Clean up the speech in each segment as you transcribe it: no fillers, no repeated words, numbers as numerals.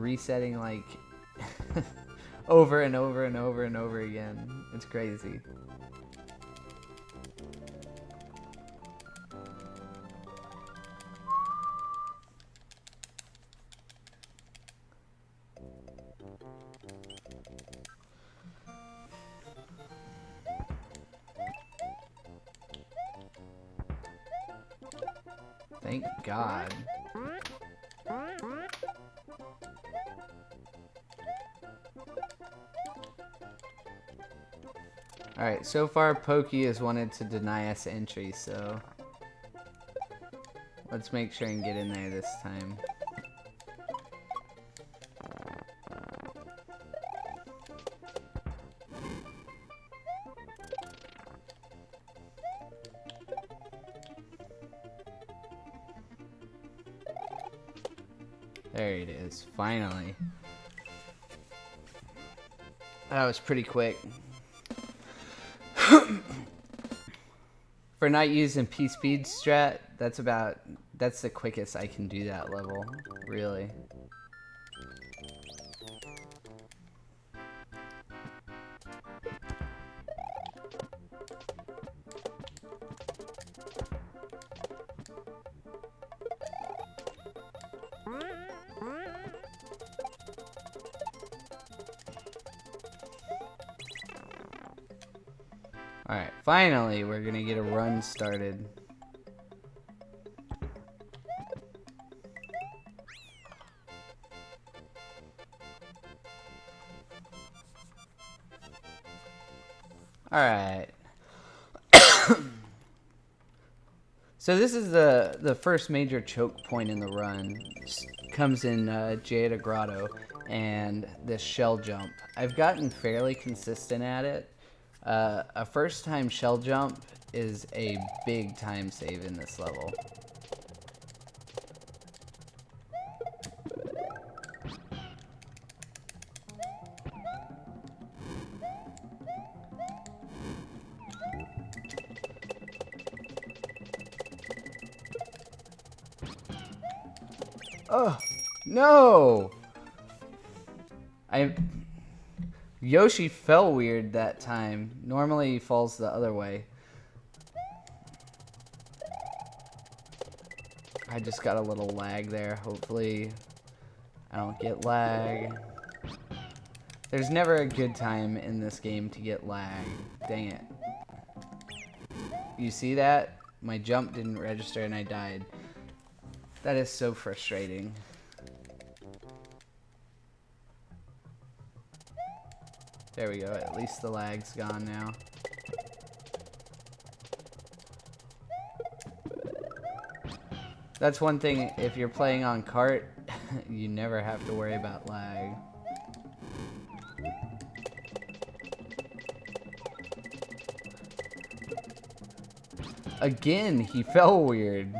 resetting like over and over and over and over again. It's crazy. Thank God. Alright, so far Pokey has wanted to deny us entry, so let's make sure and get in there this time. There it is, finally. That was pretty quick. For not using P-Speed strat, that's the quickest I can do that level, really. Alright, finally we're gonna get a run started. Alright. So this is the first major choke point in the run. Comes in Jada Grotto and this shell jump. I've gotten fairly consistent at it. A first time shell jump is a big time save in this level. Oh, no! Yoshi fell weird that time. Normally he falls the other way. I just got a little lag there. Hopefully I don't get lag. There's never a good time in this game to get lag. Dang it. You see that? My jump didn't register and I died. That is so frustrating. There we go, at least the lag's gone now. That's one thing, if you're playing on cart, you never have to worry about lag. Again, he fell weird.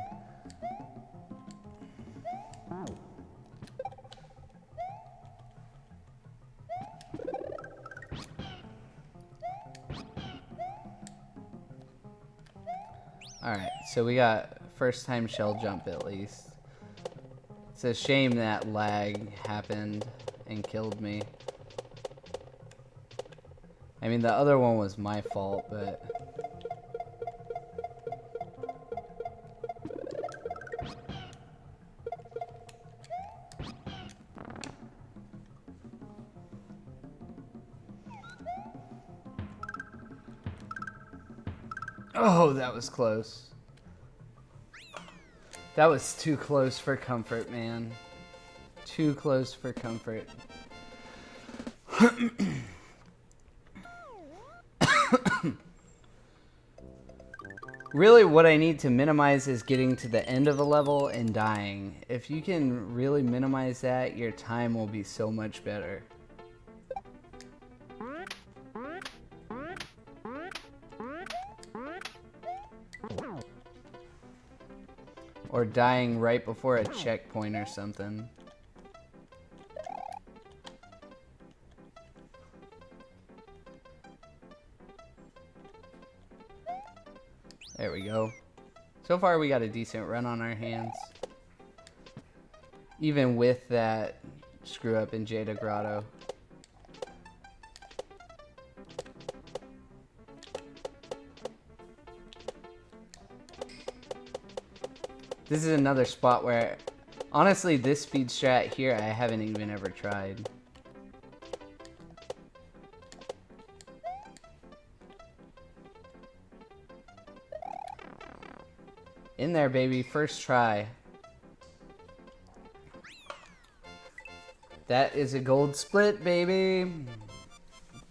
Alright, so we got first time shell jump at least. It's a shame that lag happened and killed me. I mean, the other one was my fault, but... Oh, that was close. That was too close for comfort, man. Too close for comfort. Really, what I need to minimize is getting to the end of a level and dying. If you can really minimize that, your time will be so much better. Or dying right before a checkpoint or something. There we go. So far we got a decent run on our hands. Even with that screw up in Jada Grotto. This is another spot where, honestly, this speed strat here I haven't even ever tried. In there, baby. First try. That is a gold split, baby.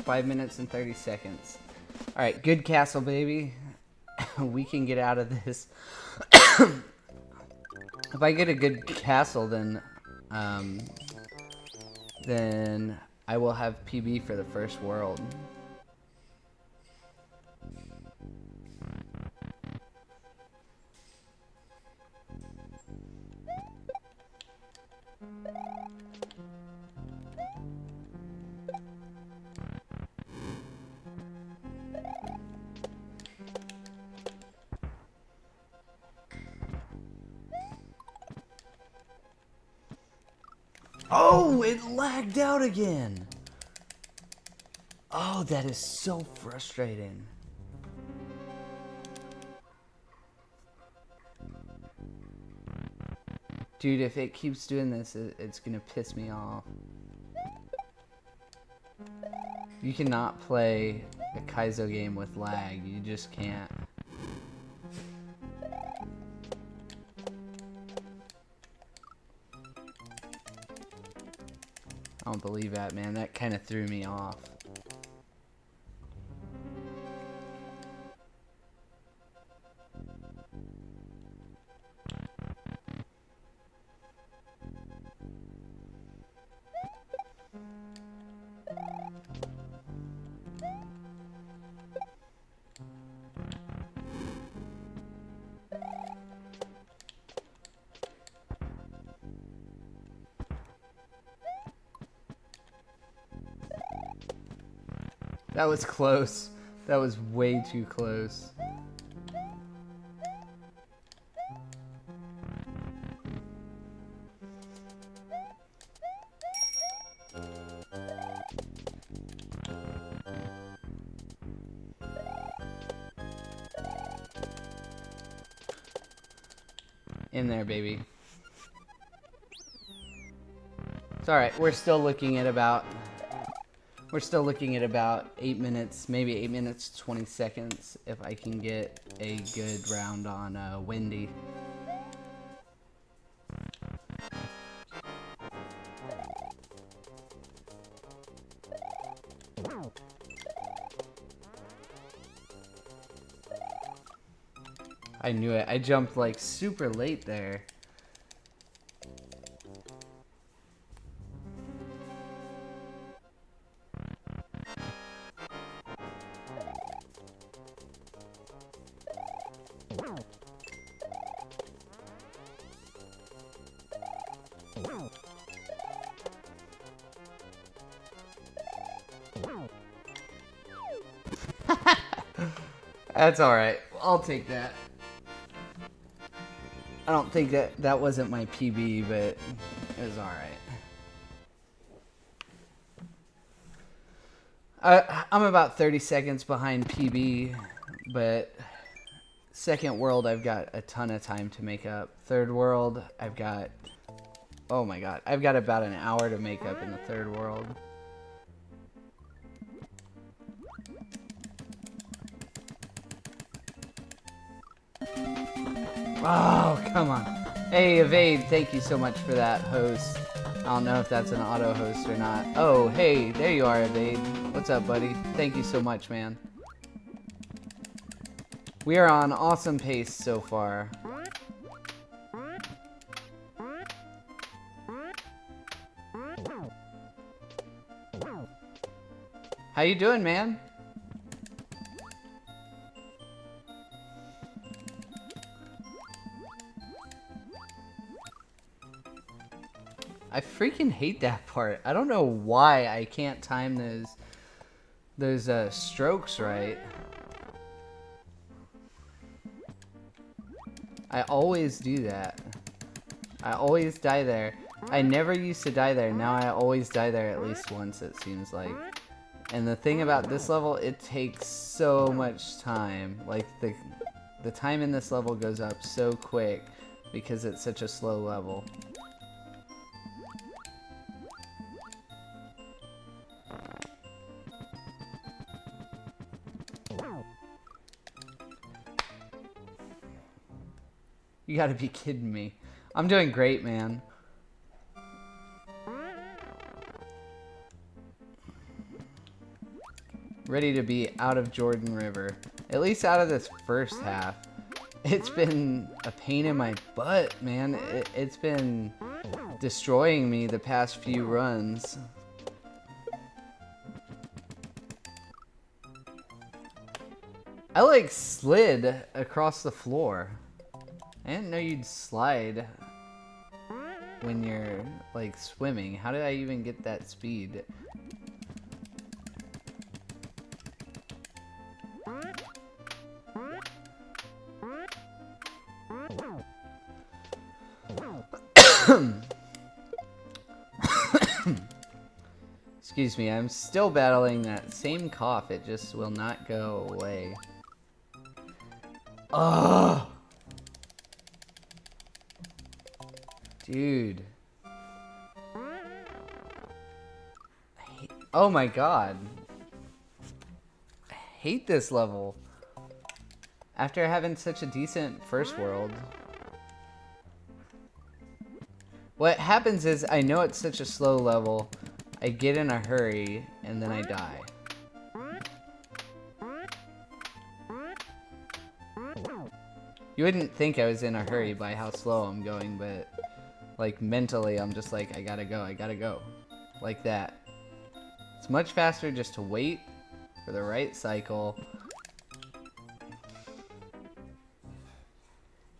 5 minutes and 30 seconds. Alright, good castle, baby. We can get out of this. If I get a good castle, then I will have PB for the first world. Oh, it lagged out again. Oh, that is so frustrating. Dude, if it keeps doing this, it's gonna piss me off. You cannot play a Kaizo game with lag. You just can't. I don't believe that, man. That kind of threw me off. That was close. That was way too close. In there, baby. It's alright, we're still looking at about 8 minutes, maybe 8 minutes 20 seconds if I can get a good round on Windy. I knew it. I jumped like super late there. That's alright. I'll take that. I don't think that wasn't my PB, but it was alright. I'm about 30 seconds behind PB, but second world I've got a ton of time to make up. Third world I've got, oh my god, I've got about an hour to make up in the third world. Oh, come on. Hey, Evade, thank you so much for that host. I don't know if that's an auto host or not. Oh, hey, there you are, Evade. What's up, buddy? Thank you so much, man. We are on awesome pace so far. How you doing, man? I freaking hate that part. I don't know why I can't time those strokes right. I always do that. I always die there. I never used to die there. Now I always die there at least once, it seems like. And the thing about this level, it takes so much time. Like, the time in this level goes up so quick because it's such a slow level. You gotta be kidding me. I'm doing great, man. Ready to be out of Jordan River. At least out of this first half. It's been a pain in my butt, man. It's been destroying me the past few runs. I like slid across the floor. I didn't know you'd slide when you're like swimming. How did I even get that speed? Excuse me, I'm still battling that same cough. It just will not go away. Ugh! Dude. Oh my god. I hate this level. After having such a decent first world. What happens is, I know it's such a slow level, I get in a hurry, and then I die. You wouldn't think I was in a hurry by how slow I'm going, but like mentally I'm just like, I gotta go. Like that. It's much faster just to wait for the right cycle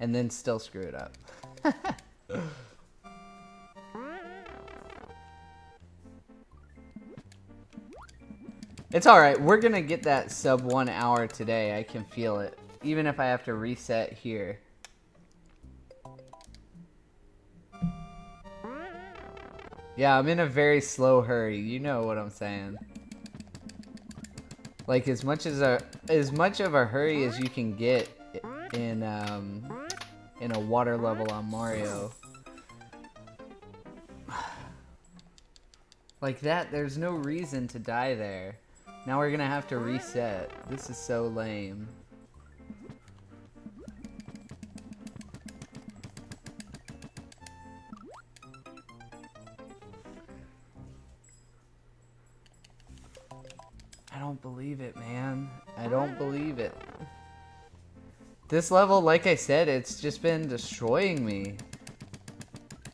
and then still screw it up. It's alright, we're gonna get that sub 1 hour today, I can feel it. Even if I have to reset here. Yeah, I'm in a very slow hurry, you know what I'm saying. Like as much of a hurry as you can get in a water level on Mario. Like that, there's no reason to die there. Now we're gonna have to reset. This is so lame. I don't believe it, man. I don't believe it. This level, like I said, it's just been destroying me.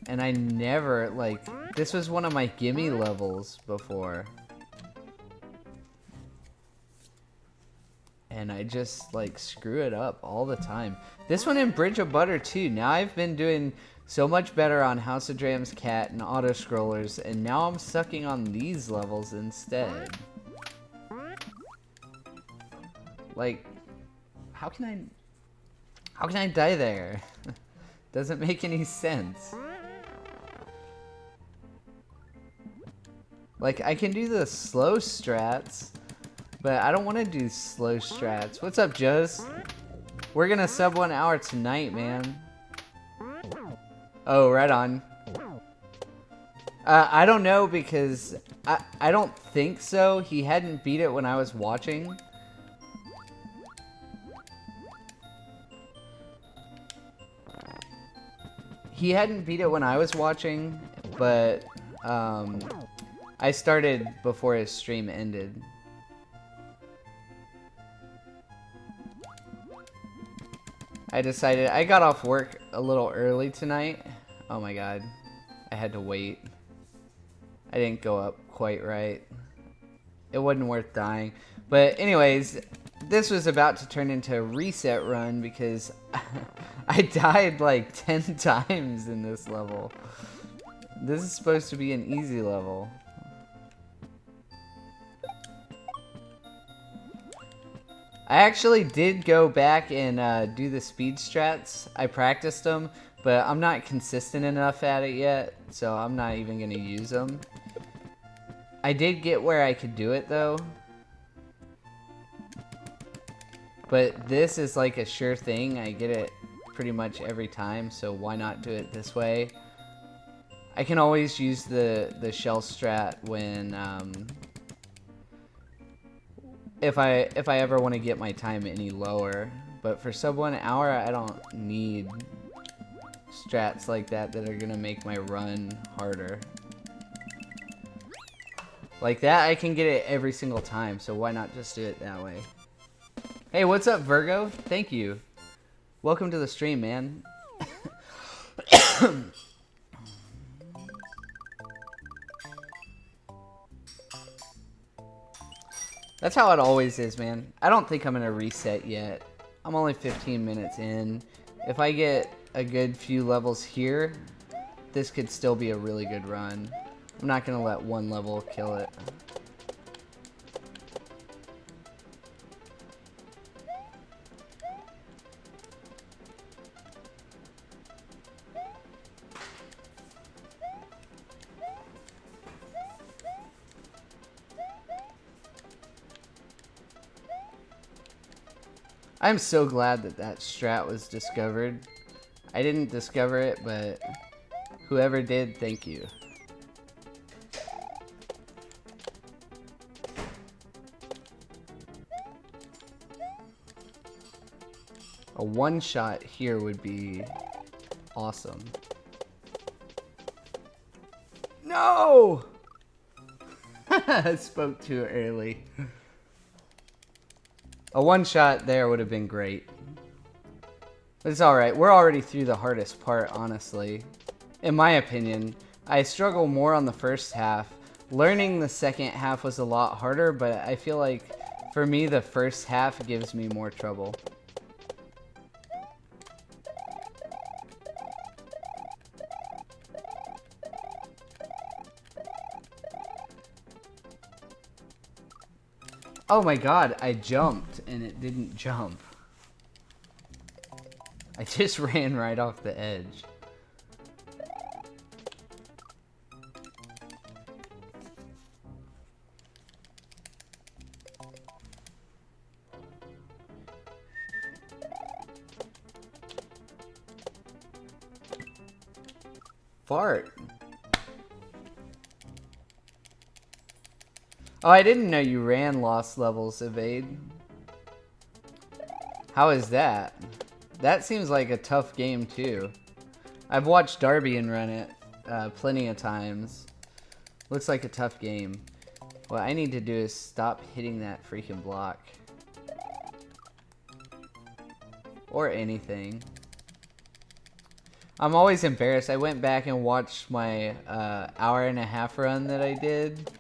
And I never, like, this was one of my gimme levels before. And I just, like, screw it up all the time. This one in Bridge of Butter, too. Now I've been doing so much better on House of Dram's Cat and auto-scrollers, and now I'm sucking on these levels instead. Like, how can I die there? Doesn't make any sense. Like, I can do the slow strats, but I don't want to do slow strats. What's up, Joes? We're gonna sub 1 hour tonight, man. Oh, right on. I don't know because I don't think so. He hadn't beat it when I was watching. He hadn't beat it when I was watching, but I started before his stream ended. I decided, I got off work a little early tonight. Oh my god, I had to wait. I didn't go up quite right. It wasn't worth dying. But anyways, this was about to turn into a reset run because I died like 10 times in this level. This is supposed to be an easy level. I actually did go back and do the speed strats. I practiced them, but I'm not consistent enough at it yet, so I'm not even going to use them. I did get where I could do it though, but this is like a sure thing. I get it pretty much every time, so why not do it this way? I can always use the shell strat when if I ever want to get my time any lower, but for sub 1 hour I don't need strats like that that are gonna make my run harder. Like that I can get it every single time, so why not just do it that way? Hey, what's up, Virgo? Thank you. Welcome to the stream, man. That's how it always is, man. I don't think I'm gonna reset yet. I'm only 15 minutes in. If I get a good few levels here, this could still be a really good run. I'm not gonna let one level kill it. I'm so glad that that strat was discovered. I didn't discover it, but whoever did, thank you. A one-shot here would be awesome. No! I spoke too early. A one-shot there would have been great. But it's alright. We're already through the hardest part, honestly. In my opinion, I struggle more on the first half. Learning the second half was a lot harder, but I feel like for me the first half gives me more trouble. Oh my god, I jumped and it didn't jump. I just ran right off the edge. Fart. Oh, I didn't know you ran Lost Levels, Evade. How is that? That seems like a tough game, too. I've watched Darbian run it plenty of times. Looks like a tough game. What I need to do is stop hitting that freaking block. Or anything. I'm always embarrassed. I went back and watched my hour-and-a-half run that I did.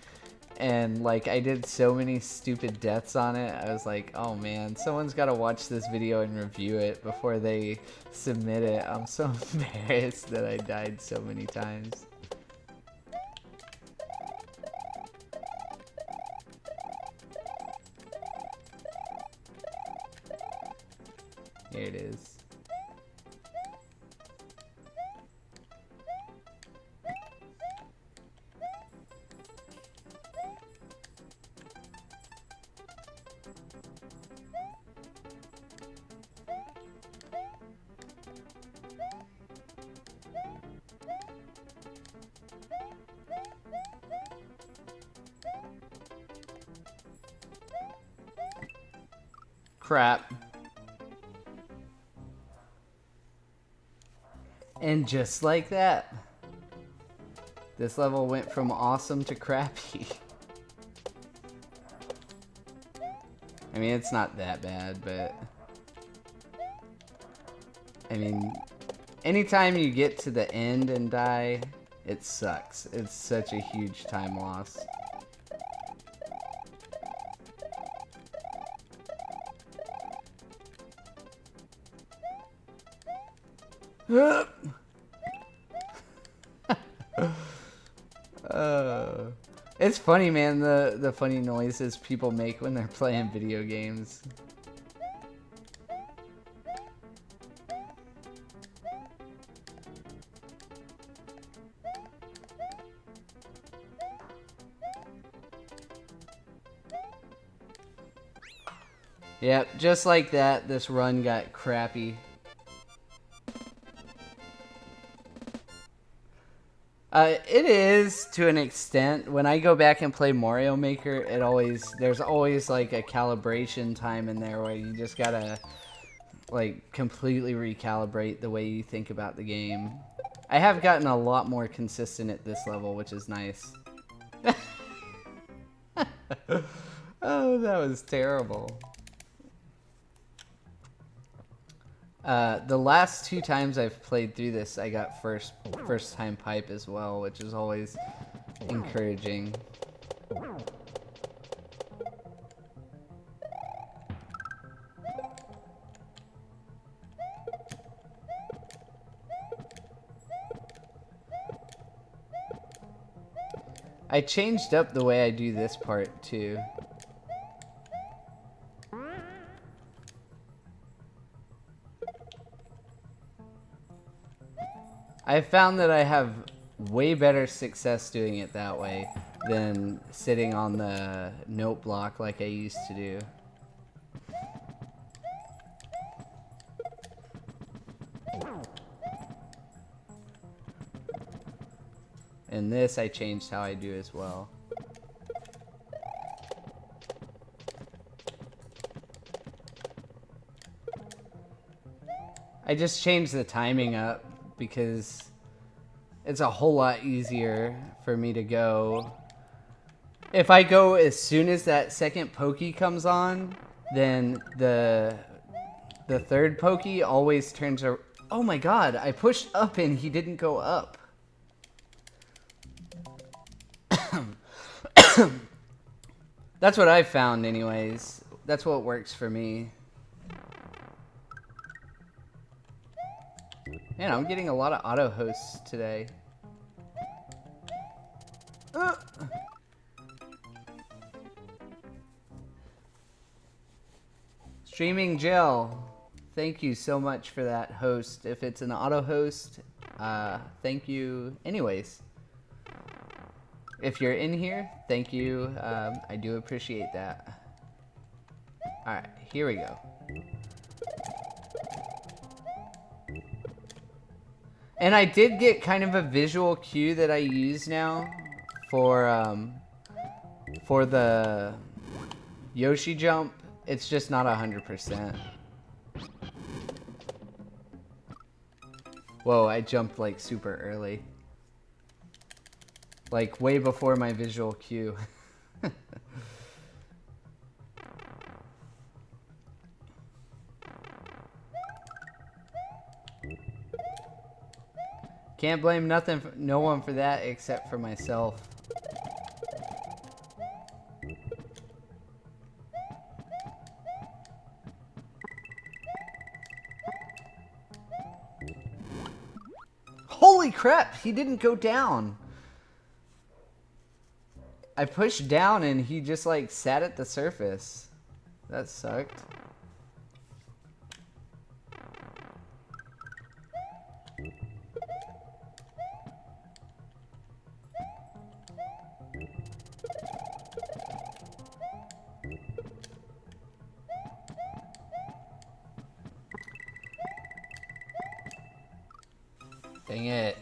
And like I did so many stupid deaths on it. I was like, oh man, someone's got to watch this video and review it before they submit it. I'm so embarrassed that I died so many times. Here it is. Crap. And just like that, this level went from awesome to crappy. I mean, it's not that bad, but I mean, anytime you get to the end and die, it sucks. It's such a huge time loss. It's funny, man, the funny noises people make when they're playing video games. Yep, just like that, this run got crappy. It is to an extent. When I go back and play Mario Maker, there's always like a calibration time in there where you just gotta like completely recalibrate the way you think about the game. I have gotten a lot more consistent at this level, which is nice. Oh, that was terrible. The last 2 times I've played through this, I got first time pipe as well, which is always encouraging. I changed up the way I do this part too. I found that I have way better success doing it that way than sitting on the note block like I used to do. And this I changed how I do as well. I just changed the timing up because it's a whole lot easier for me to go. If I go as soon as that second pokey comes on, then the third pokey always turns around. Oh my god, I pushed up and he didn't go up. That's what I've found anyways. That's what works for me. Man, I'm getting a lot of auto hosts today. Streaming Gel, thank you so much for that host. If it's an auto host, thank you anyways. If you're in here, thank you. I do appreciate that. Alright, here we go. And I did get kind of a visual cue that I use now for the Yoshi jump. It's just not 100%. Whoa, I jumped like super early. Like way before my visual cue. Can't blame no one for that except for myself. Holy crap, he didn't go down. I pushed down and he just like sat at the surface. That sucked. Dang it.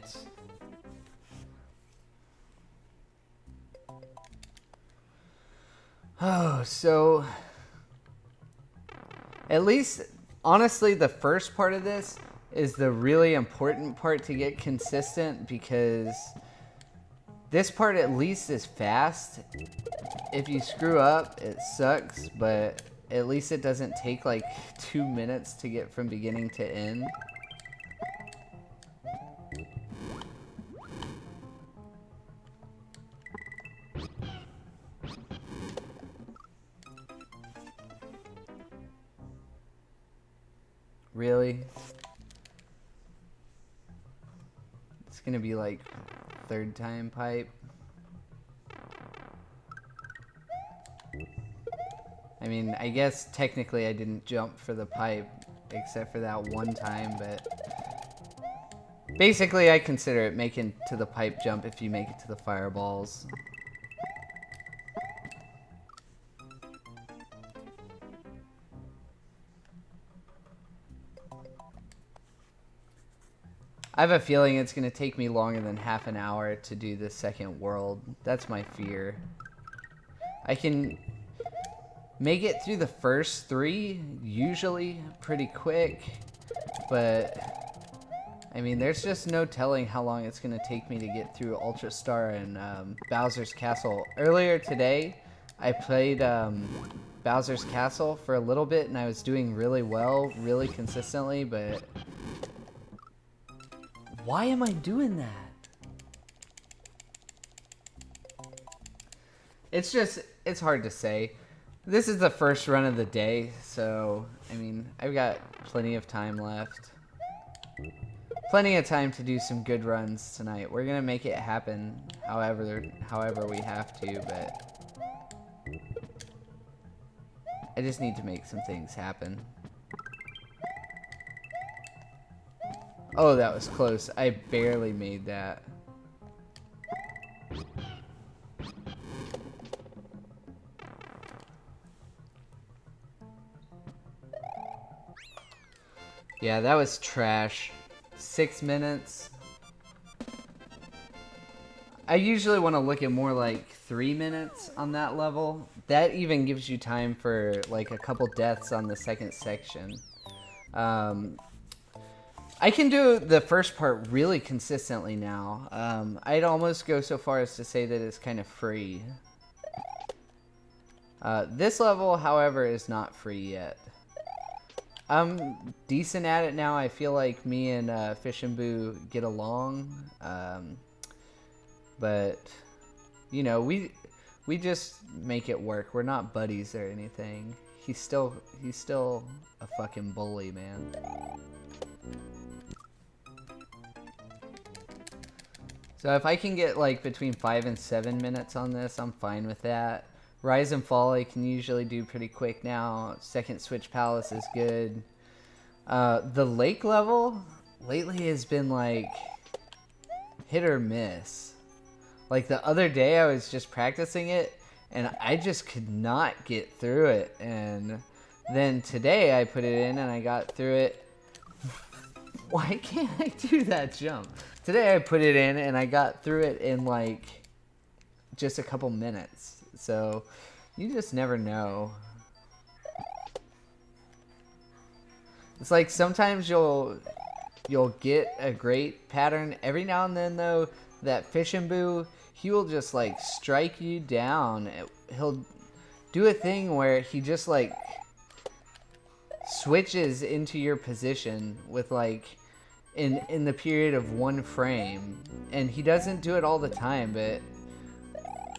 Oh, so at least honestly the first part of this is the really important part to get consistent, because this part at least is fast. If you screw up, it sucks, but at least it doesn't take like 2 minutes to get from beginning to end. Really? It's gonna be like third time pipe. I mean, I guess technically I didn't jump for the pipe except for that one time, but basically I consider it making to the pipe jump if you make it to the fireballs. I have a feeling it's going to take me longer than half an hour to do the second world. That's my fear. I can make it through the first 3, usually pretty quick, but I mean, there's just no telling how long it's going to take me to get through Ultra Star and Bowser's Castle. Earlier today, I played Bowser's Castle for a little bit, and I was doing really well, really consistently, but why am I doing that? It's hard to say. This is the first run of the day, so, I mean, I've got plenty of time left. Plenty of time to do some good runs tonight. We're gonna make it happen however we have to, but I just need to make some things happen. Oh, that was close. I barely made that. Yeah, that was trash. 6 minutes. I usually want to look at more like 3 minutes on that level. That even gives you time for like a couple deaths on the second section. I can do the first part really consistently now. I'd almost go so far as to say that it's kind of free. This level, however, is not free yet. I'm decent at it now. I feel like me and Fish and Boo get along. But, you know, we just make it work. We're not buddies or anything. He's still a fucking bully, man. So if I can get like between 5 and 7 minutes on this, I'm fine with that. Rise and Fall I can usually do pretty quick now. Second Switch Palace is good. The lake level lately has been like hit or miss. Like the other day I was just practicing it and I just could not get through it. And then today I put it in and I got through it. Why can't I do that jump? Today I put it in and I got through it in like just a couple minutes. So you just never know. It's like sometimes you'll get a great pattern. Every now and then though, that Fish and Boo, he will just like strike you down. He'll do a thing where he just like switches into your position with like in the period of 1 frame. And he doesn't do it all the time, but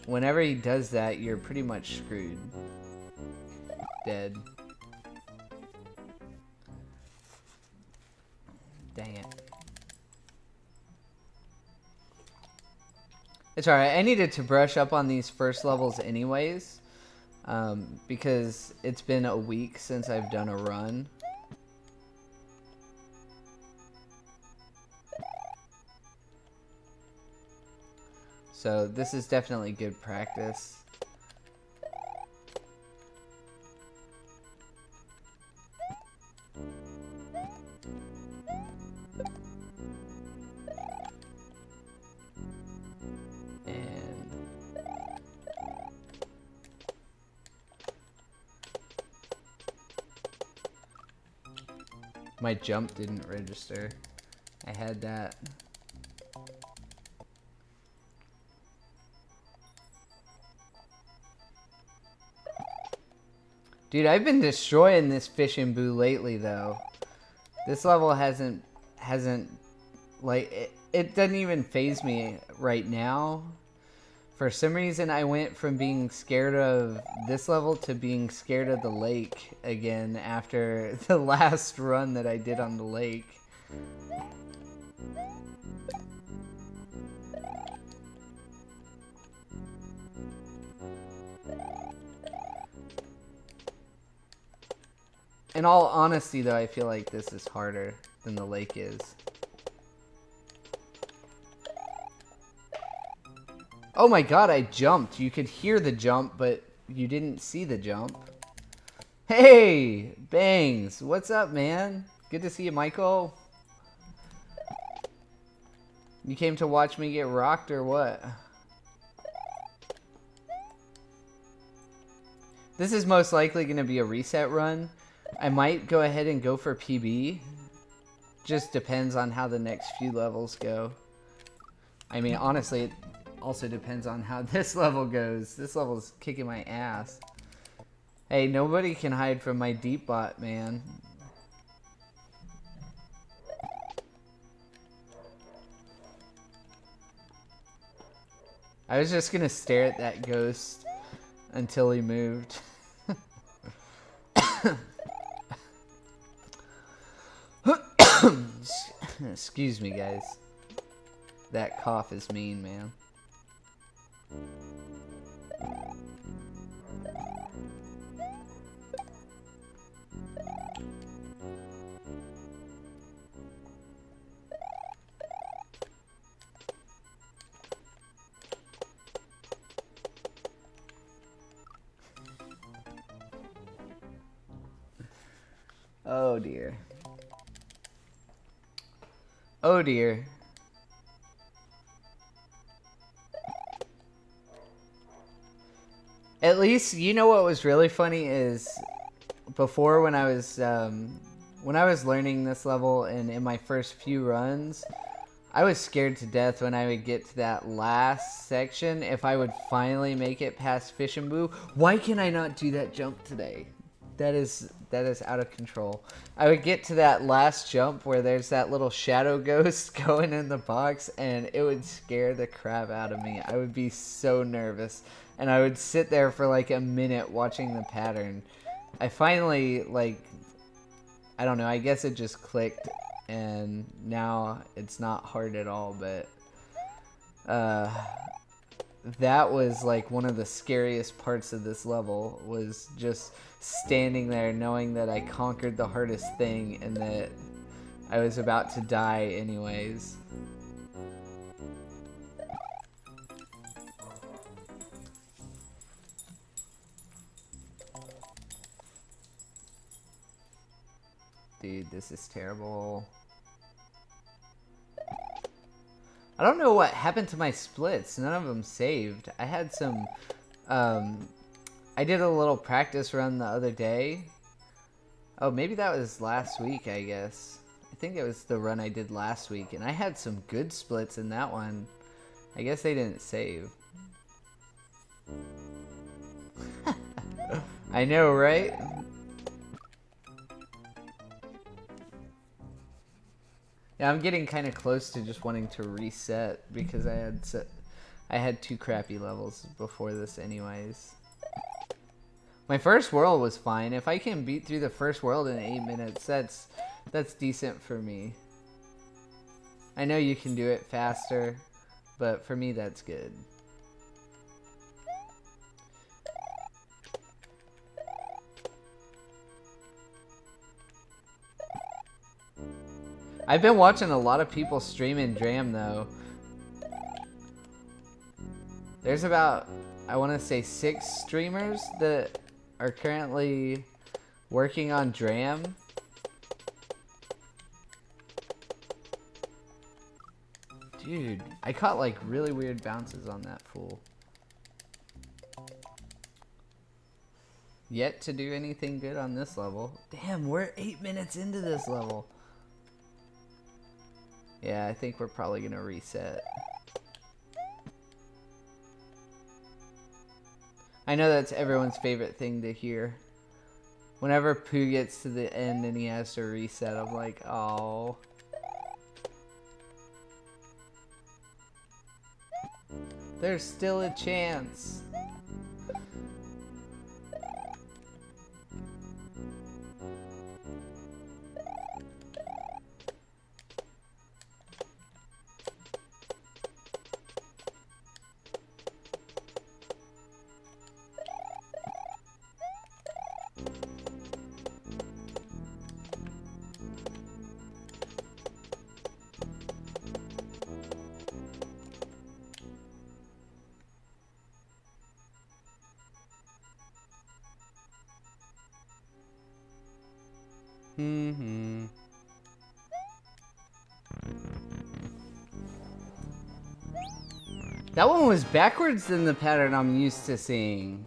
whenever he does that, you're pretty much screwed. Dead. Dang it. It's alright. I needed to brush up on these first levels anyways. Because it's been a week since I've done a run. So this is definitely good practice. And my jump didn't register. I had that. Dude, I've been destroying this Fish and Boo lately, though. This level hasn't like, it doesn't even faze me right now. For some reason, I went from being scared of this level to being scared of the lake again after the last run that I did on the lake. In all honesty, though, I feel like this is harder than the lake is. Oh my god, I jumped. You could hear the jump, but you didn't see the jump. Hey, Bangs. What's up, man? Good to see you, Michael. You came to watch me get rocked or what? This is most likely going to be a reset run. I might go ahead and go for PB. Just depends on how the next few levels go. I mean, honestly, it also depends on how this level goes. This level's kicking my ass. Hey, nobody can hide from my deep bot, man. I was just gonna stare at that ghost until he moved. Excuse me, guys. That cough is mean, man. Oh dear. Oh dear. At least, you know what was really funny is before when I was learning this level and in my first few runs, I was scared to death when I would get to that last section if I would finally make it past Fish and Boo. Why can I not do that jump today? That is out of control. I would get to that last jump where there's that little shadow ghost going in the box and it would scare the crap out of me. I would be so nervous and I would sit there for like a minute watching the pattern. I finally, like, I don't know, I guess it just clicked and now it's not hard at all, but that was like one of the scariest parts of this level, was just standing there knowing that I conquered the hardest thing and that I was about to die anyways. Dude, this is terrible. I don't know what happened to my splits. None of them saved. I had some... I did a little practice run the other day. Oh, maybe that was last week, I guess. I think it was the run I did last week. And I had some good splits in that one. I guess they didn't save. I know, right? Yeah, I'm getting kind of close to just wanting to reset because I had 2 crappy levels before this anyways. My first world was fine. If I can beat through the first world in 8 minutes, that's decent for me. I know you can do it faster, but for me that's good. I've been watching a lot of people streaming Dram though. There's about, I want to say 6 streamers that are currently working on Dram. Dude, I caught like really weird bounces on that fool. Yet to do anything good on this level. Damn, we're 8 minutes into this level. Yeah, I think we're probably gonna reset. I know that's everyone's favorite thing to hear. Whenever Pooh gets to the end and he has to reset, I'm like, oh. There's still a chance. That one was backwards than the pattern I'm used to seeing.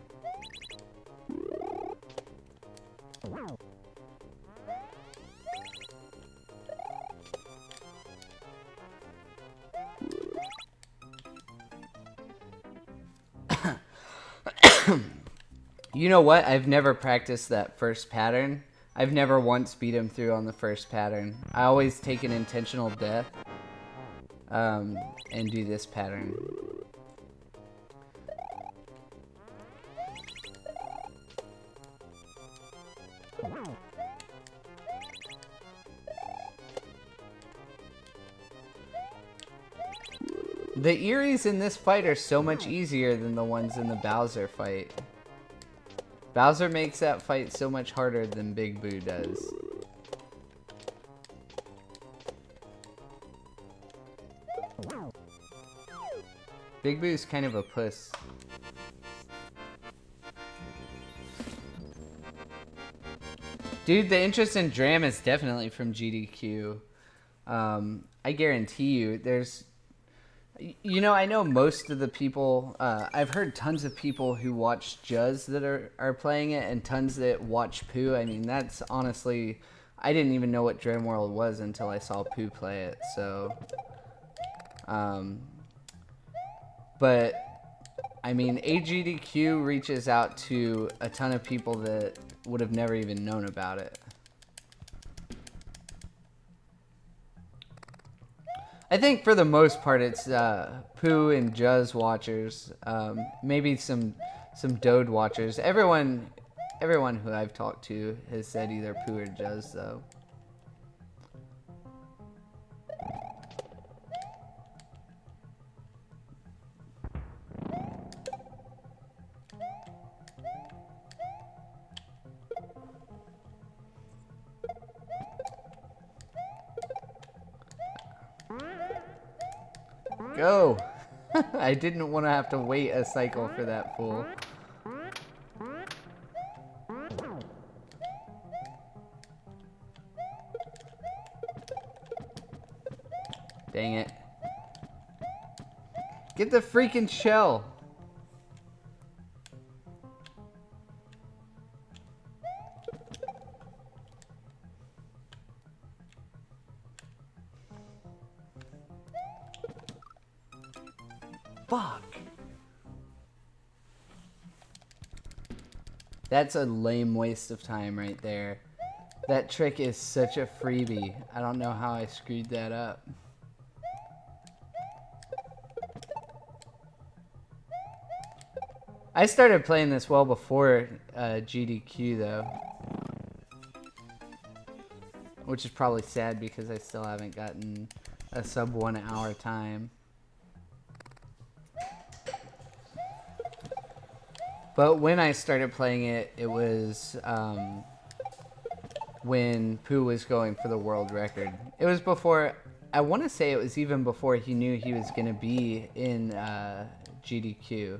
You know what? I've never practiced that first pattern. I've never once beat him through on the first pattern. I always take an intentional death and do this pattern. The Eries in this fight are so much easier than the ones in the Bowser fight. Bowser makes that fight so much harder than Big Boo does. Big Boo's kind of a puss. Dude, the interest in Dram is definitely from GDQ. I guarantee you, there's... You know, I know most of the people, I've heard tons of people who watch Juz that are playing it, and tons that watch Pooh. I mean, that's honestly, I didn't even know what Dram World was until I saw Pooh play it, so. But, I mean, AGDQ reaches out to a ton of people that would have never even known about it. I think for the most part it's Pooh and Juz watchers, maybe some Dode watchers. Everyone who I've talked to has said either Pooh or Juz though. Go! I didn't want to have to wait a cycle for that fool. Dang it. Get the freaking shell! Fuck. That's a lame waste of time right there. That trick is such a freebie. I don't know how I screwed that up. I started playing this well before GDQ though. Which is probably sad because I still haven't gotten a sub 1 hour time. But when I started playing it, it was when Pooh was going for the world record. It was before, I want to say it was even before he knew he was going to be in GDQ.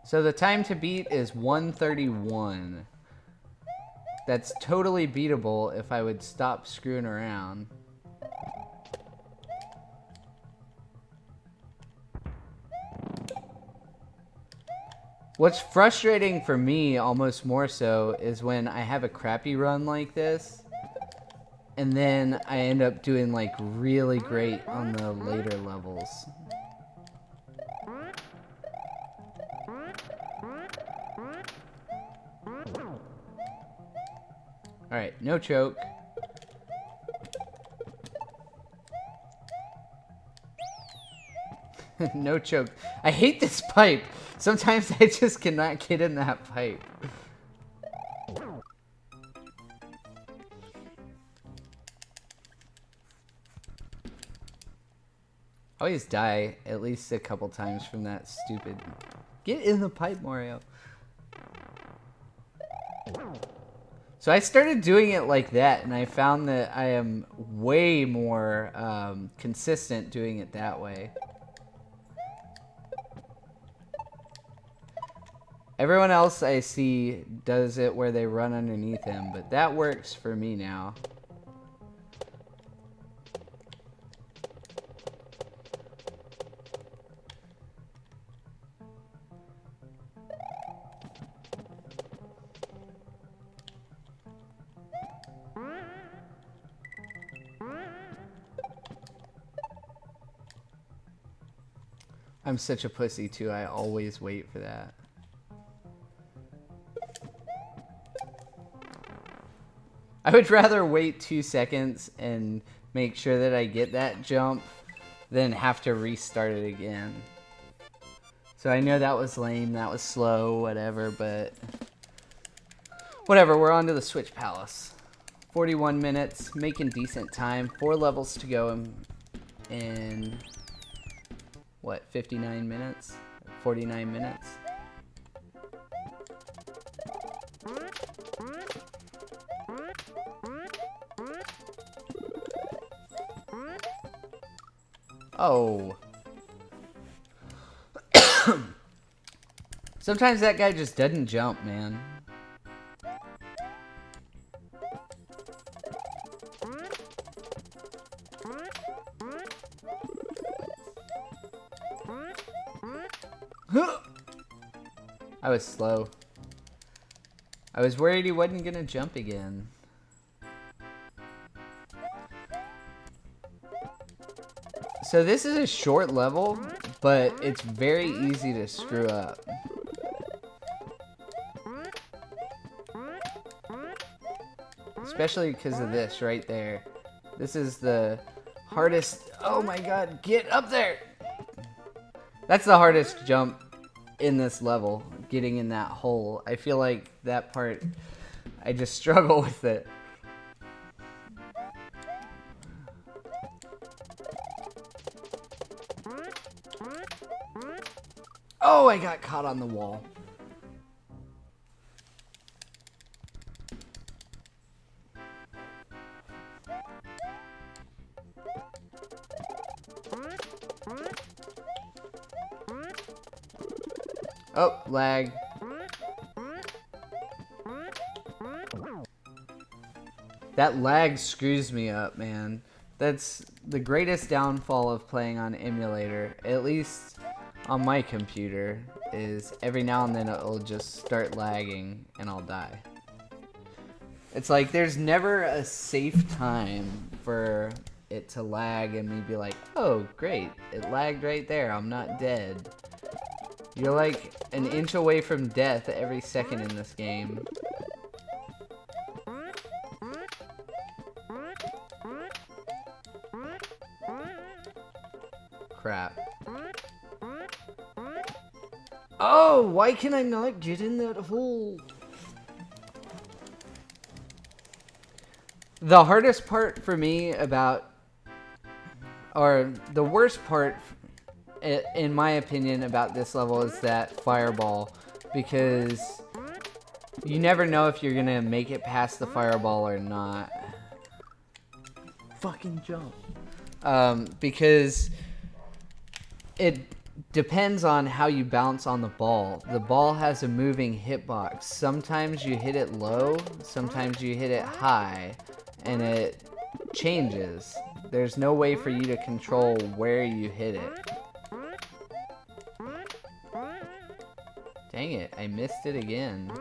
So the time to beat is 1:31. That's totally beatable if I would stop screwing around. What's frustrating for me, almost more so, is when I have a crappy run like this, and then I end up doing like really great on the later levels. Alright, no choke. No choke. I hate this pipe. Sometimes I just cannot get in that pipe. I always die at least a couple times from that stupid... Get in the pipe, Mario. So I started doing it like that, and I found that I am way more consistent doing it that way. Everyone else I see does it where they run underneath him, but that works for me now. I'm such a pussy too, I always wait for that. I would rather wait 2 seconds and make sure that I get that jump than have to restart it again. So I know that was lame, that was slow, whatever, but whatever, we're on to the Switch Palace. 41 minutes, making decent time. 4 levels to go in what, 59 minutes? 49 minutes? Oh. Sometimes that guy just doesn't jump, man. I was slow. I was worried he wasn't gonna jump again. So this is a short level, but it's very easy to screw up. Especially because of this right there. This is the hardest... Oh my god, get up there! That's the hardest jump in this level, getting in that hole. I feel like that part, I just struggle with it. Oh, I got caught on the wall. Oh, lag. That lag screws me up, man. That's the greatest downfall of playing on emulator, at least on my computer, is every now and then it'll just start lagging and I'll die. It's like there's never a safe time for it to lag and me be like, oh great, it lagged right there, I'm not dead. You're like an inch away from death every second in this game. Crap. Oh, why can I not get in that hole? The hardest part for me about, or the worst part, in my opinion, about this level is that fireball, because you never know if you're gonna make it past the fireball or not. Fucking jump. Because it depends on how you bounce on the ball. The ball has a moving hitbox. Sometimes you hit it low, sometimes you hit it high, and it changes. There's no way for you to control where you hit it. Dang it, I missed it again.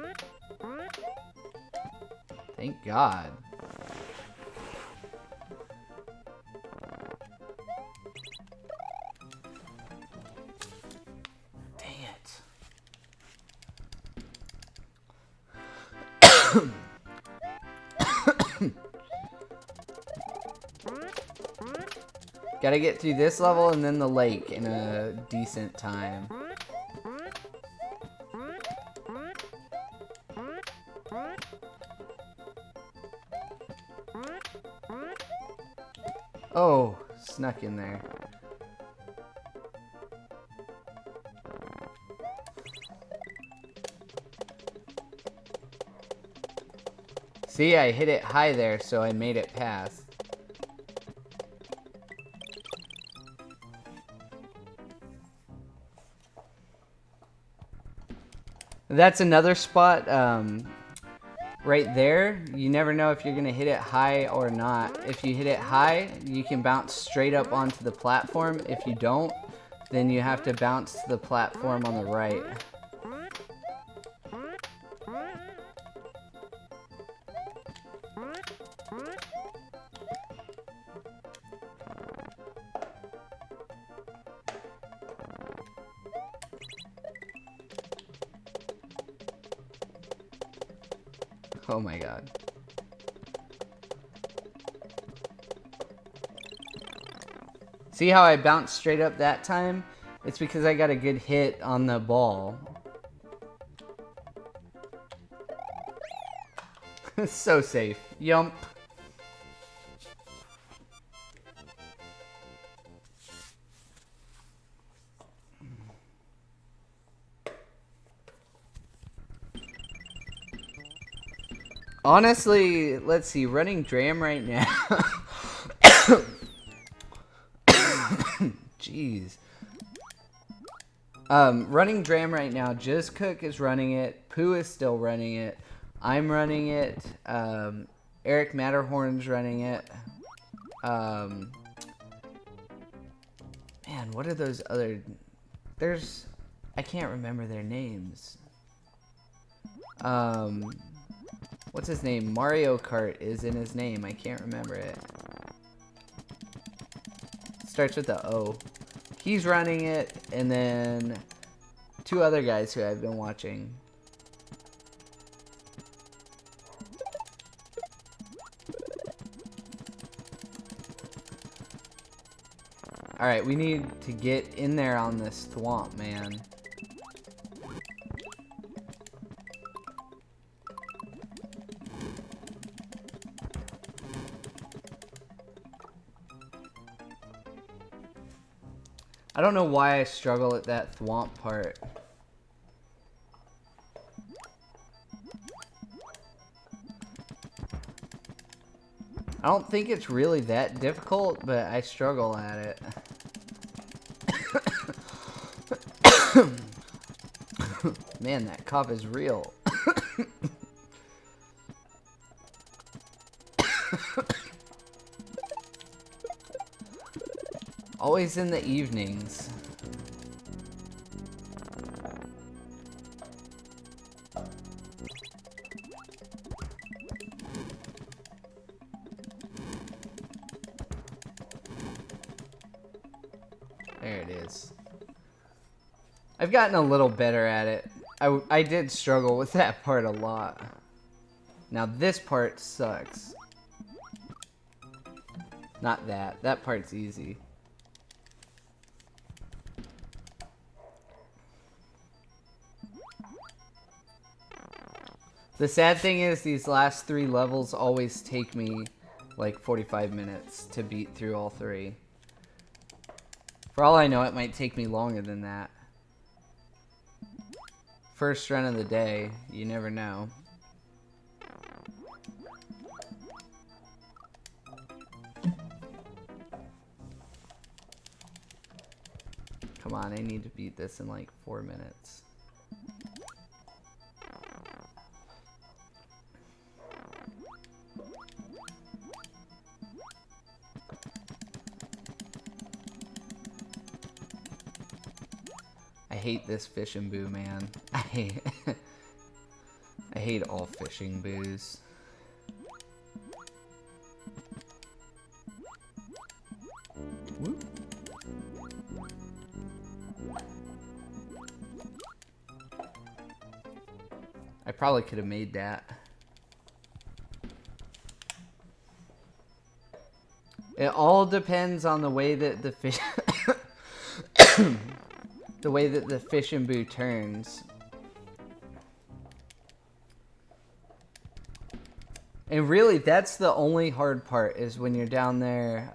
Thank God. Dang it. Gotta get through this level and then the lake in a decent time. Oh, snuck in there. See, I hit it high there, so I made it past. That's another spot right there. You never know if you're going to hit it high or not. If you hit it high, you can bounce straight up onto the platform. If you don't, then you have to bounce to the platform on the right. Oh my god. See how I bounced straight up that time? It's because I got a good hit on the ball. So safe. Yump. Honestly, let's see, running Dram right now. Jeez. Running Dram right now, Just Cook is running it, Pooh is still running it, I'm running it, Eric Matterhorn's running it. Man, what are those other... I can't remember their names. What's his name? Mario Kart is in his name. I can't remember it. Starts with the O. He's running it, and then 2 other guys who I've been watching. Alright, we need to get in there on this thwomp, man. I don't know why I struggle at that thwomp part. I don't think it's really that difficult, but I struggle at it. Man, that cough is real. Always in the evenings. There it is. I've gotten a little better at it. I did struggle with that part a lot. Now this part sucks. Not that. That part's easy. The sad thing is these last 3 levels always take me like 45 minutes to beat through all 3. For all I know, it might take me longer than that. First run of the day, you never know. Come on, I need to beat this in like 4 minutes. I hate this fishing boo, man. I hate all fishing boos. Whoop. I probably could have made that. It all depends on the way that the fish the way that the fishing boo turns. And really, that's the only hard part, is when you're down there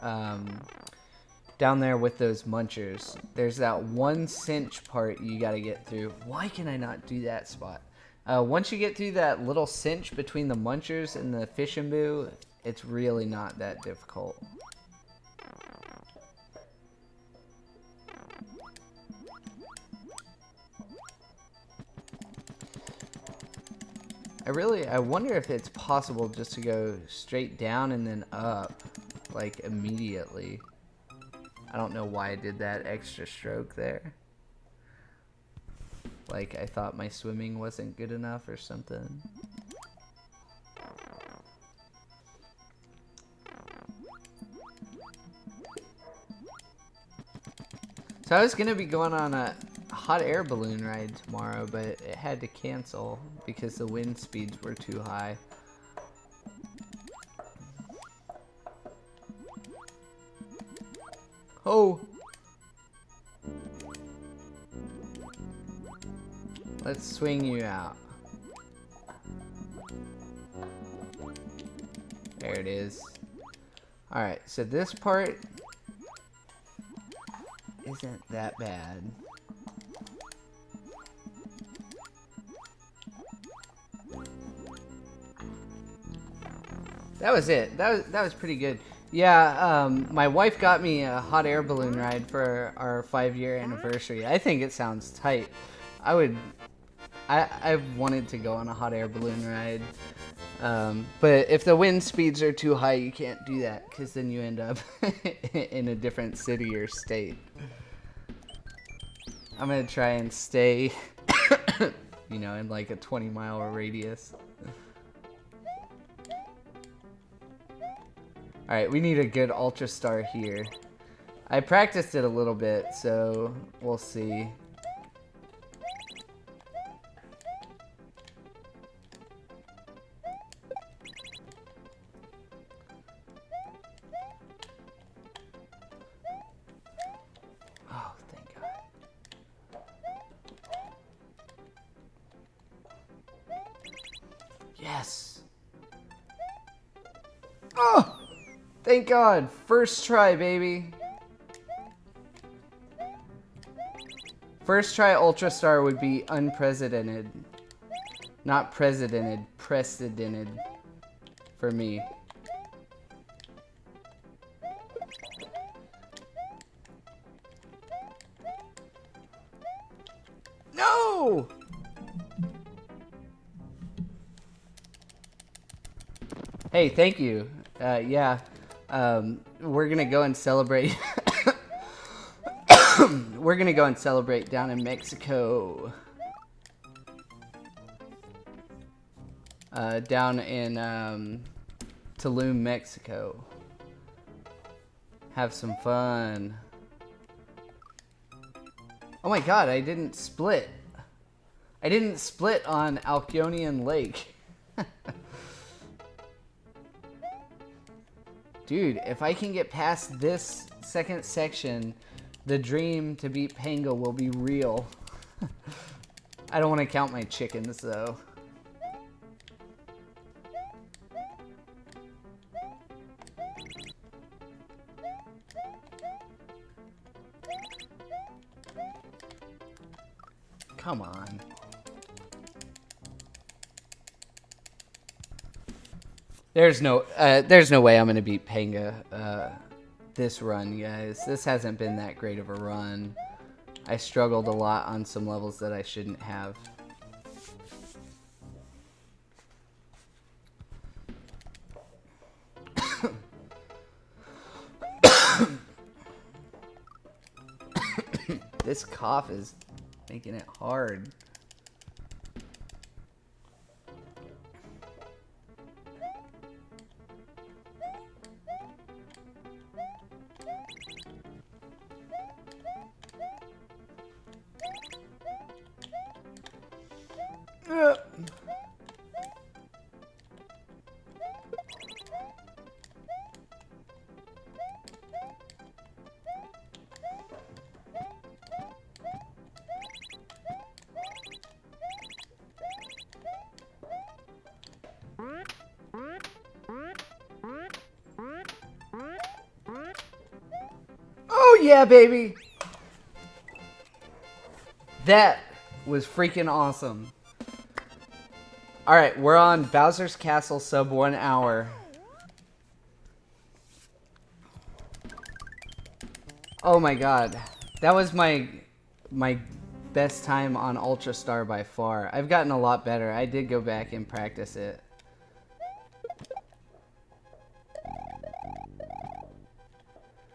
with those munchers. There's that 1 cinch part you gotta get through. Why can I not do that spot? Once you get through that little cinch between the munchers and the fishing boo, it's really not that difficult. I wonder if it's possible just to go straight down and then up, like, immediately. I don't know why I did that extra stroke there. Like, I thought my swimming wasn't good enough or something. So I was gonna be going on a hot air balloon ride tomorrow, but it had to cancel because the wind speeds were too high. Oh! Let's swing you out. There it is. Alright, so this part isn't that bad. That was it. That was pretty good. Yeah, my wife got me a hot air balloon ride for our 5-year anniversary. I think it sounds tight. I've wanted to go on a hot air balloon ride. But if the wind speeds are too high, you can't do that, because then you end up in a different city or state. I'm gonna try and stay, you know, in like a 20-mile radius. Alright, we need a good Ultra Star here. I practiced it a little bit, so we'll see. Oh, thank God. Yes! Oh! Thank God! First try, baby! First try Ultra Star would be unprecedented. Not precedented, precedented for me. No! Hey, thank you. Yeah. We're gonna go and celebrate. We're gonna go and celebrate down in Mexico. Down in Tulum, Mexico. Have some fun. Oh my God, I didn't split. I didn't split on Alkyonian Lake. Dude, if I can get past this second section, the dream to beat Panga will be real. I don't want to count my chickens, though. Come on. There's no way I'm gonna beat Panga this run, guys. This hasn't been that great of a run. I struggled a lot on some levels that I shouldn't have. This cough is making it hard. Oh yeah, baby! That was freaking awesome. Alright, we're on Bowser's Castle sub 1 hour. Oh my God. That was my best time on Ultra Star by far. I've gotten a lot better. I did go back and practice it.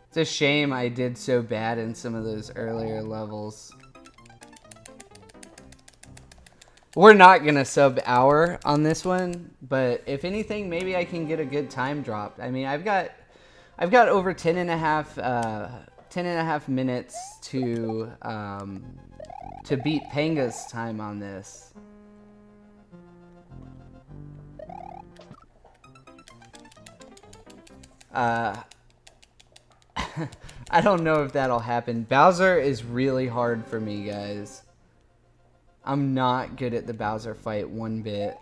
It's a shame I did so bad in some of those earlier levels. We're not gonna sub hour on this one, but if anything, maybe I can get a good time drop. I mean, I've got over 10 and a half minutes to beat Panga's time on this. I don't know if that'll happen. Bowser is really hard for me, guys. I'm not good at the Bowser fight one bit.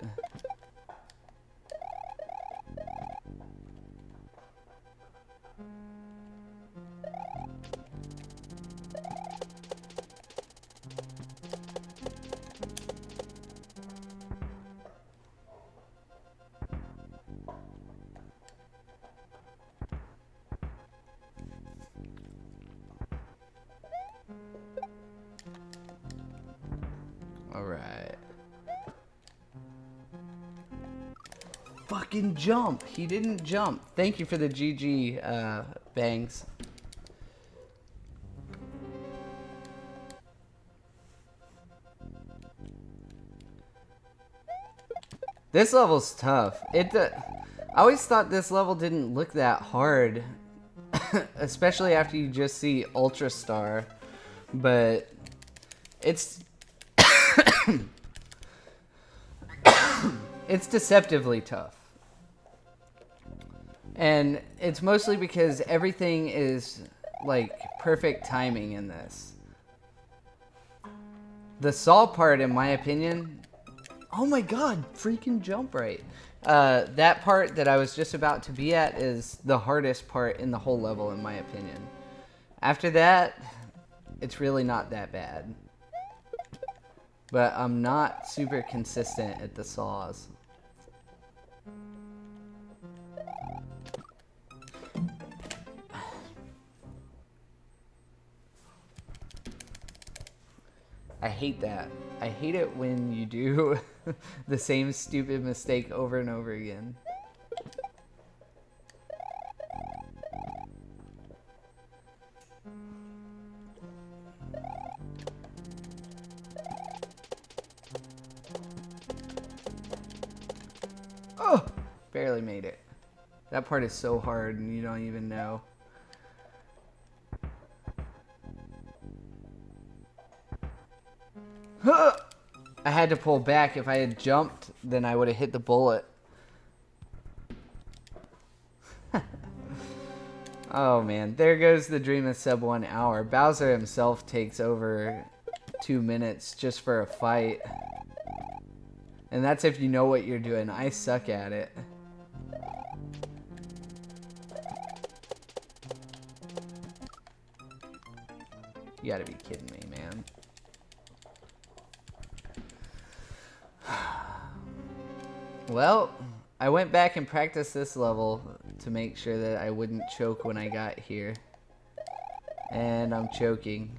Alright. Fucking jump! He didn't jump. Thank you for the GG, Bangs. This level's tough. I always thought this level didn't look that hard. Especially after you just see Ultra Star. But it's it's deceptively tough. And it's mostly because everything is like perfect timing in this. The saw part, in my opinion, oh my god, freaking jump right. That part that I was just about to be at is the hardest part in the whole level, in my opinion. After that, it's really not that bad. But I'm not super consistent at the saws. I hate that. I hate it when you do the same stupid mistake over and over again. Oh! Barely made it. That part is so hard and you don't even know. I had to pull back. If I had jumped, then I would have hit the bullet. Oh man, there goes the dream of sub 1 hour. Bowser himself takes over 2 minutes just for a fight. And that's if you know what you're doing. I suck at it. You gotta be kidding me, man. Well, I went back and practiced this level to make sure that I wouldn't choke when I got here. And I'm choking.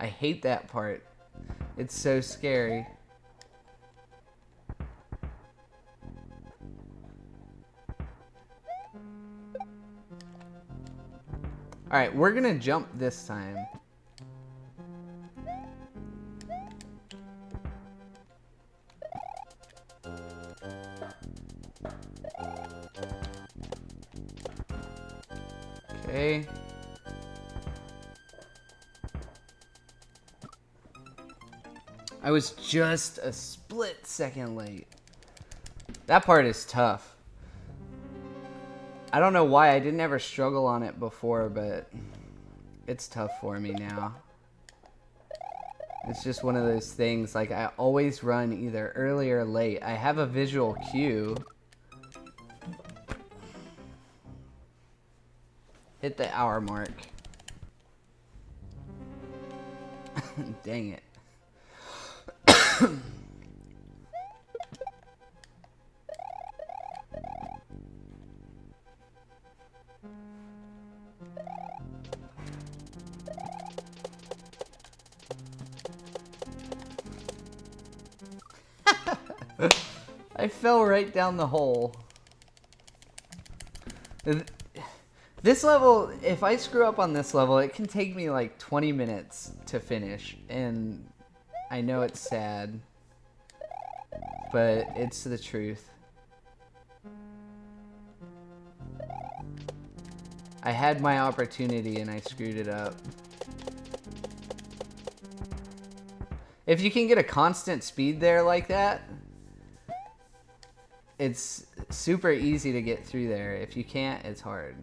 I hate that part. It's so scary. Alright, we're gonna jump this time. Okay. I was just a split second late. That part is tough. I don't know why I didn't ever struggle on it before, but it's tough for me now. It's just one of those things, like I always run either early or late. I have a visual cue. Hit the hour mark. Dang it. I fell right down the hole. This level, if I screw up on this level, it can take me like 20 minutes to finish. And I know it's sad, but it's the truth. I had my opportunity and I screwed it up. If you can get a constant speed there like that, it's super easy to get through there. If you can't, it's hard.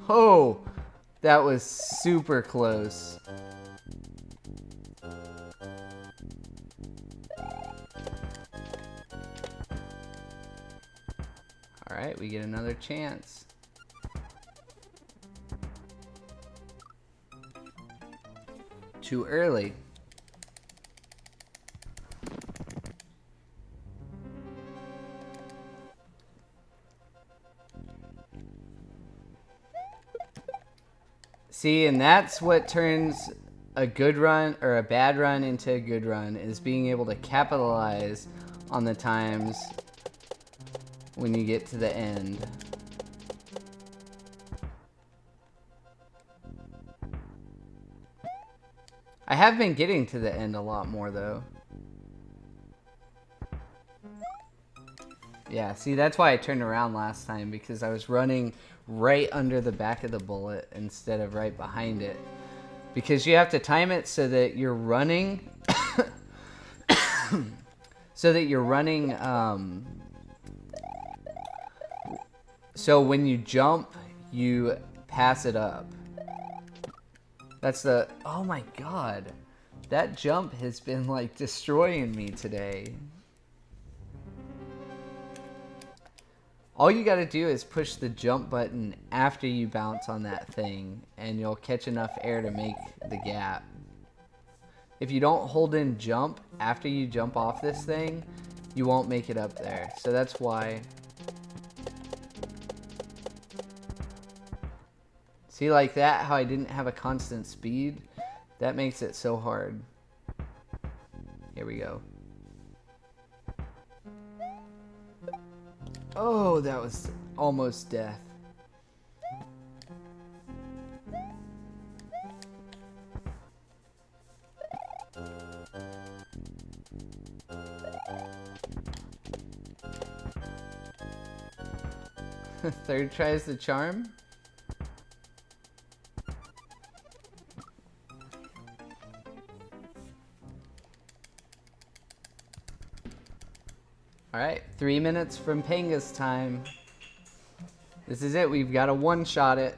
Oh, that was super close. All right, we get another chance. Too early. See, and that's what turns a good run or a bad run into a good run, is being able to capitalize on the times when you get to the end. I have been getting to the end a lot more though. Yeah, see, that's why I turned around last time, because I was running right under the back of the bullet instead of right behind it. Because you have to time it so that you're running so when you jump, you pass it up. That's the... Oh my god. That jump has been like destroying me today. All you gotta do is push the jump button after you bounce on that thing, and you'll catch enough air to make the gap. If you don't hold in jump after you jump off this thing, you won't make it up there. So that's why. See, like that, how I didn't have a constant speed? That makes it so hard. Here we go. Oh, that was almost death. Third tries the charm. Alright, 3 minutes from Panga's time. This is it, we've got to one-shot it.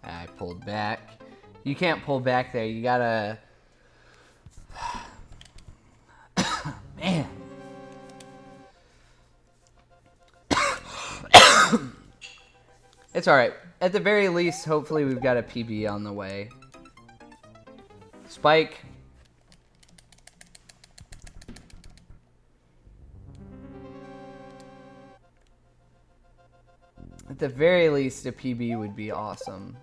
I pulled back. You can't pull back there, you gotta... Man. It's alright. At the very least, hopefully we've got a PB on the way. Spike. At the very least, a PB would be awesome.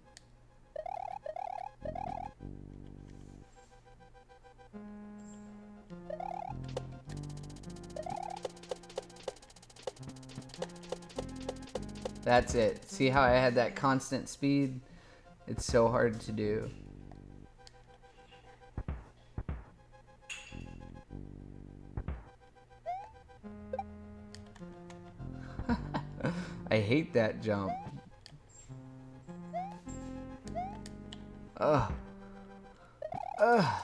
That's it. See how I had that constant speed? It's so hard to do. I hate that jump. Ugh. Ugh.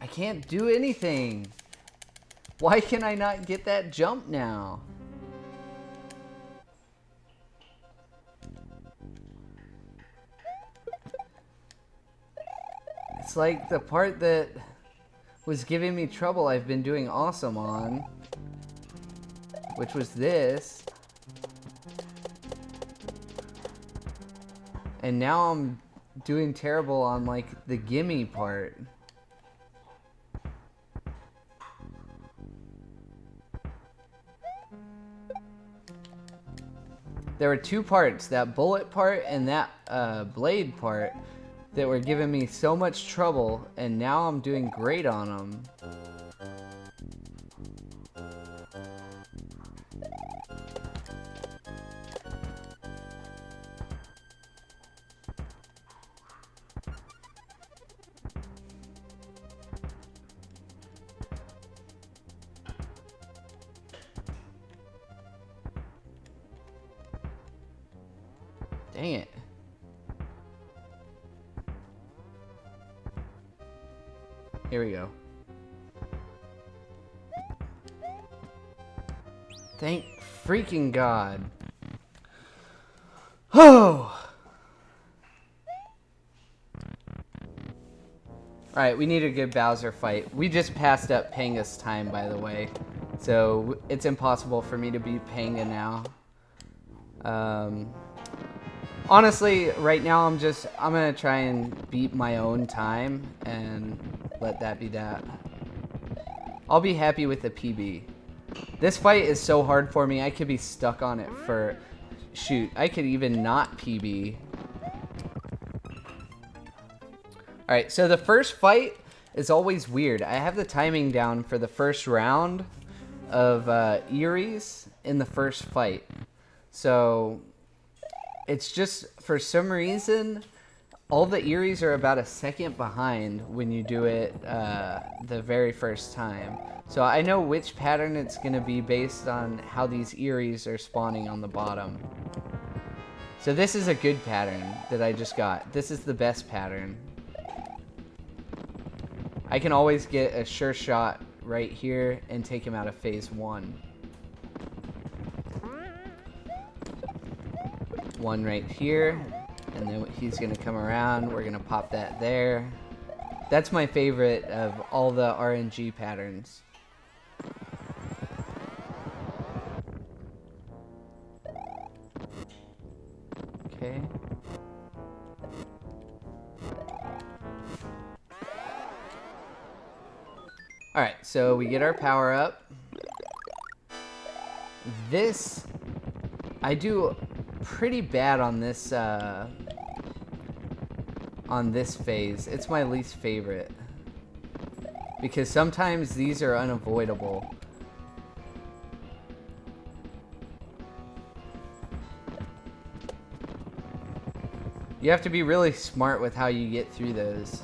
I can't do anything. Why can I not get that jump now? It's like the part that was giving me trouble I've been doing awesome on, which was this. And now I'm doing terrible on like the gimme part. There were two parts, that bullet part and that blade part, that were giving me so much trouble, and now I'm doing great on them. Dang it. Here we go. Thank freaking God. Oh! Alright, we need a good Bowser fight. We just passed up Panga's time, by the way. So, it's impossible for me to beat Panga now. Honestly, right now I'm gonna try and beat my own time and let that be that. I'll be happy with the PB. This fight is so hard for me, I could be stuck on it for, shoot, I could even not PB. Alright, so the first fight is always weird. I have the timing down for the first round of Eries in the first fight. So it's just, for some reason, all the Eries are about a second behind when you do it the very first time. So I know which pattern it's going to be based on how these Eries are spawning on the bottom. So this is a good pattern that I just got. This is the best pattern. I can always get a sure shot right here and take him out of phase 1. One right here, and then he's gonna come around. We're gonna pop that there. That's my favorite of all the RNG patterns. Okay. Alright, so we get our power up. This, I do pretty bad on this phase. It's my least favorite because sometimes these are unavoidable. You have to be really smart with how you get through those.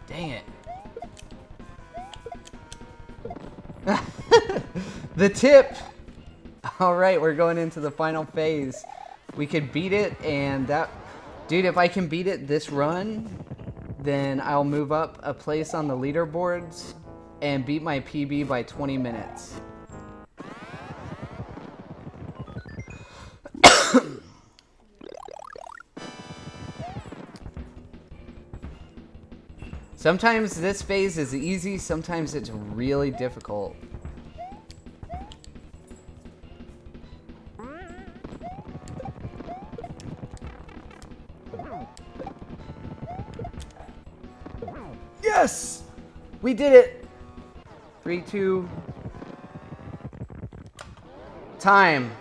Dang it. The tip! Alright, we're going into the final phase. We could beat it, and that... Dude, if I can beat it this run, then I'll move up a place on the leaderboards and beat my PB by 20 minutes. Sometimes this phase is easy, sometimes it's really difficult. Yes! We did it! 3, 2... Time.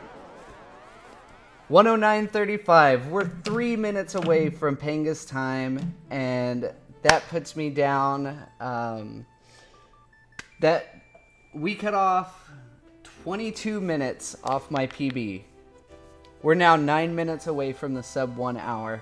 109.35. We're 3 minutes away from Panga's time, and that puts me down. That we cut off 22 minutes off my PB. We're now 9 minutes away from the sub 1 hour.